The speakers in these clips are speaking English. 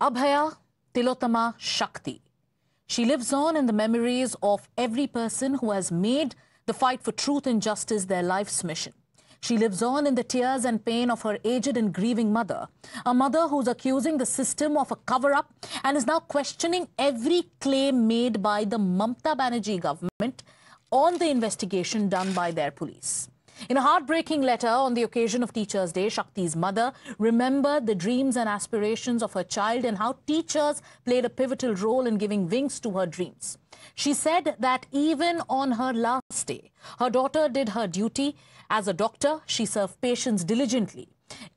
Abhaya Tilotama Shakti. She lives on in the memories of every person who has made the fight for truth and justice their life's mission. She lives on in the tears and pain of her aged and grieving mother, a mother who's accusing the system of a cover-up and is now questioning every claim made by the Mamata Banerjee government on the investigation done by their police. In a heartbreaking letter on the occasion of Teachers' Day, Shakti's mother remembered the dreams and aspirations of her child and how teachers played a pivotal role in giving wings to her dreams. She said that even on her last day, her daughter did her duty. As a doctor, she served patients diligently.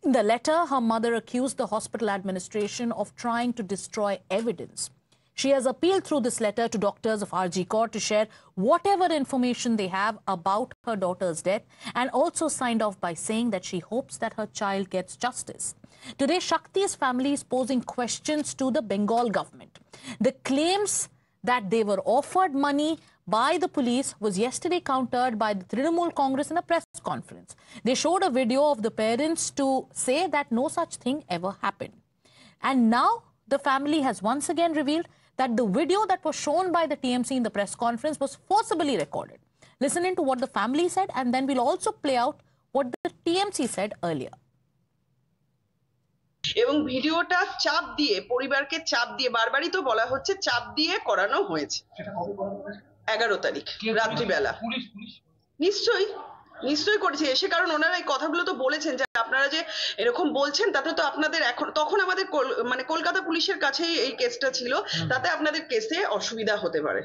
In the letter, her mother accused the hospital administration of trying to destroy evidence. She has appealed through this letter to doctors of RG Kar to share whatever information they have about her daughter's death, and also signed off by saying that she hopes that her child gets justice. Today, Shakti's family is posing questions to the Bengal government. The claims that they were offered money by the police was yesterday countered by the Trinamool Congress in a press conference. They showed a video of the parents to say that no such thing ever happened. And now the family has once again revealed that the video that was shown by the TMC in the press conference was forcibly recorded. Listen in to what the family said, and then we'll also play out what the TMC said earlier. এবং ভিডিওটা চাপ দিয়ে পরিবারকে চাপ দিয়ে বারবারই তো বলা হচ্ছে চাপ দিয়ে করানো হয়েছে। 11 তারিখ রাত্রিবেলা নিশ্চয়ই করেছে এসে, কারণ ওনারা এই কথাগুলো তো বলেছেন যে আপনারা যে এরকম বলছেন তাতে তো আপনাদের এখন তখন আমাদের মানে কলকাতা পুলিশের কাছেই এই কেসটা ছিল, তাতে আপনাদের কেসে অসুবিধা হতে পারে।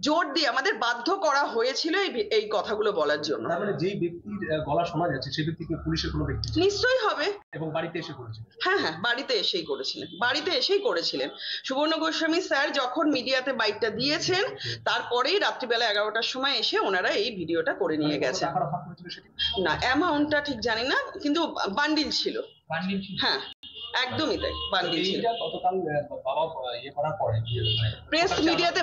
জোর দিয়ে আমাদের বাধ্য করা হয়েছিল এই কথাগুলো বলার জন্য। মানে যেই ব্যক্তির গলা শোনা যাচ্ছে সেই ব্যক্তিকে পুলিশের কোনো ব্যক্তি নিশ্চয়ই হবে এবং বাড়িতে এসে করেছেন। হ্যাঁ, বাড়িতে এসেই করেছিলেন। সুবর্ণ গোস্বামী স্যার যখন মিডিয়াতে বাইটটা দিয়েছেন তারপরেই রাত্রিবেলা 11টার সময় এসে ওনারা এই ভিডিওটা করে নিয়ে গেছেন। না, অ্যামাউন্টটা ঠিক জানি না, কিন্তু বান্ডিল ছিল। হ্যাঁ, একদমই তাই, বান্ডিল ছিল। প্রেস মিডিয়াতে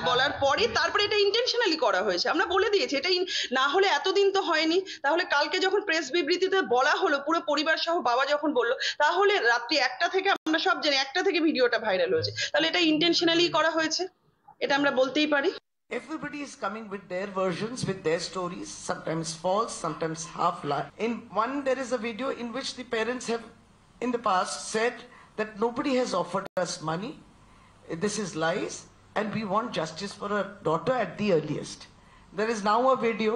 বলার পরে তারপরে এটা ইন্টেনশনালি করা হয়েছে। আমরা বলে দিয়েছি, এটা না হলে এতদিন তো হয়নি। তাহলে কালকে যখন প্রেস বিবৃতিতে বলা হলো, পুরো পরিবার সহ বাবা যখন বললো, তাহলে রাত্রি 1টা থেকে আমরা সব জানি 1টা থেকে ভিডিওটা ভাইরাল হয়েছে, তাহলে এটা ইন্টেনশনালি করা হয়েছে, এটা আমরা বলতেই পারি। Everybody is coming with their versions, with their stories, sometimes false, sometimes half lie. In one, there is a video in which the parents have in the past said that nobody has offered us money, this is lies, and we want justice for our daughter at the earliest. There is now a video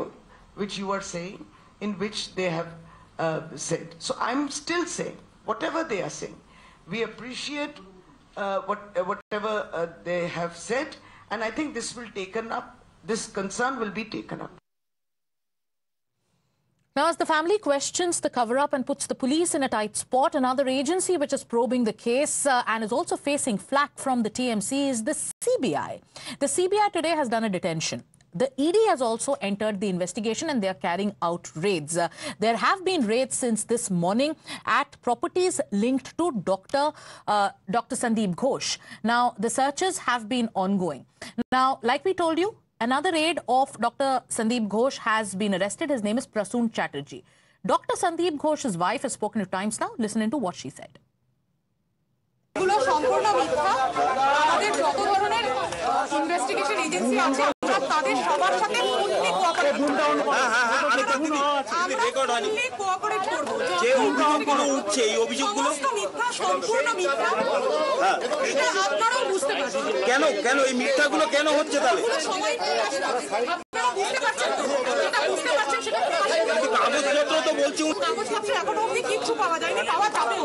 which you are saying in which they have said. So I'm still saying, whatever they are saying, we appreciate whatever they have said, and I think this concern will be taken up. Now, as the family questions the cover-up and puts the police in a tight spot, another agency which is probing the case and is also facing flack from the TMC is the CBI. The CBI today has done a detention. The ED has also entered the investigation and they are carrying out raids. There have been raids since this morning at properties linked to Dr. Sandeep Ghosh. Now, the searches have been ongoing. Now, like we told you, another aide of Dr. Sandeep Ghosh has been arrested. His name is Prasoon Chatterjee. Dr. Sandeep Ghosh's wife has spoken to Times Now. Listen into what she said. সম্পূর্ণ মিথ্যা। আমাদের যত ধরনের investigation agency আছে আমরা তাদের সবার সাথে ফুললি কোঅপারেট করব। যে অভিযোগগুলো উঠছে এই অভিযোগগুলো মিথ্যা, সম্পূর্ণ মিথ্যা। এটা আপনারাও বুঝতে পারছেন। কেন এই মিথ্যাগুলো কেন হচ্ছে তাহলে? সময় আপনারা বুঝতে পারছেন তো? এটা বুঝতে পারছেন সেটা কাগজপত্র তো বলছি, কাগজপত্র এখনো অবধি কিচ্ছু পাওয়া যায়নি, পাওয়া যাবেও।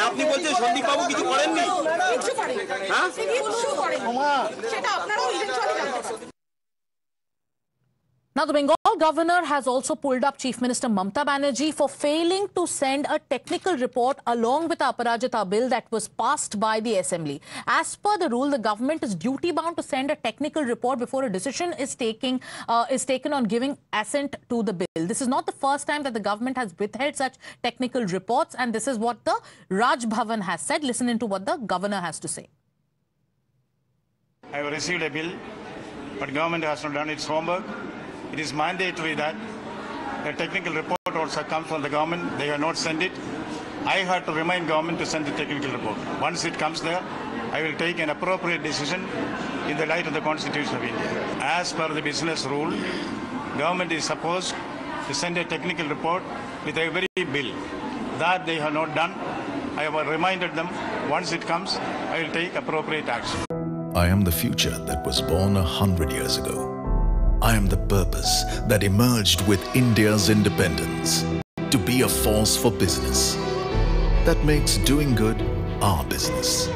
আপনি বলছেন সন্দীপ বাবু কিছু করেননি? কিচ্ছু করেন, হ্যাঁ কিচ্ছু করেন, সেটা আপনারাও ইভেন্টুয়ালি জানতে পারবেন। Now, the Bengal governor has also pulled up Chief Minister Mamata Banerjee for failing to send a technical report along with the Aparajita bill that was passed by the assembly. As per the rule, the government is duty-bound to send a technical report before a decision is taken on giving assent to the bill. This is not the first time that the government has withheld such technical reports, and this is what the Raj Bhavan has said. Listen into what the governor has to say. I have received a bill, but government has not done its homework. It is mandatory that a technical report also comes from the government. They have not sent it. I had to remind government to send the technical report. Once it comes there, I will take an appropriate decision in the light of the Constitution of India. As per the business rule, government is supposed to send a technical report with every bill. That they have not done. I have reminded them, once it comes, I will take appropriate action. I am the future that was born 100 years ago. I am the purpose that emerged with India's independence, to be a force for business that makes doing good our business,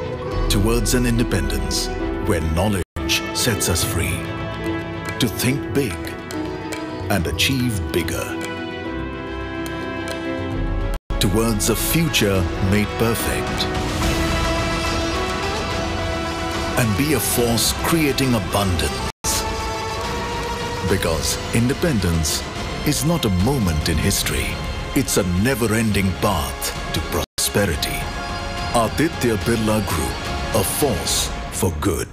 towards an independence where knowledge sets us free, to think big and achieve bigger, towards a future made perfect, and be a force creating abundance. Because independence is not a moment in history, it's a never-ending path to prosperity. Aditya Birla Group, a force for good.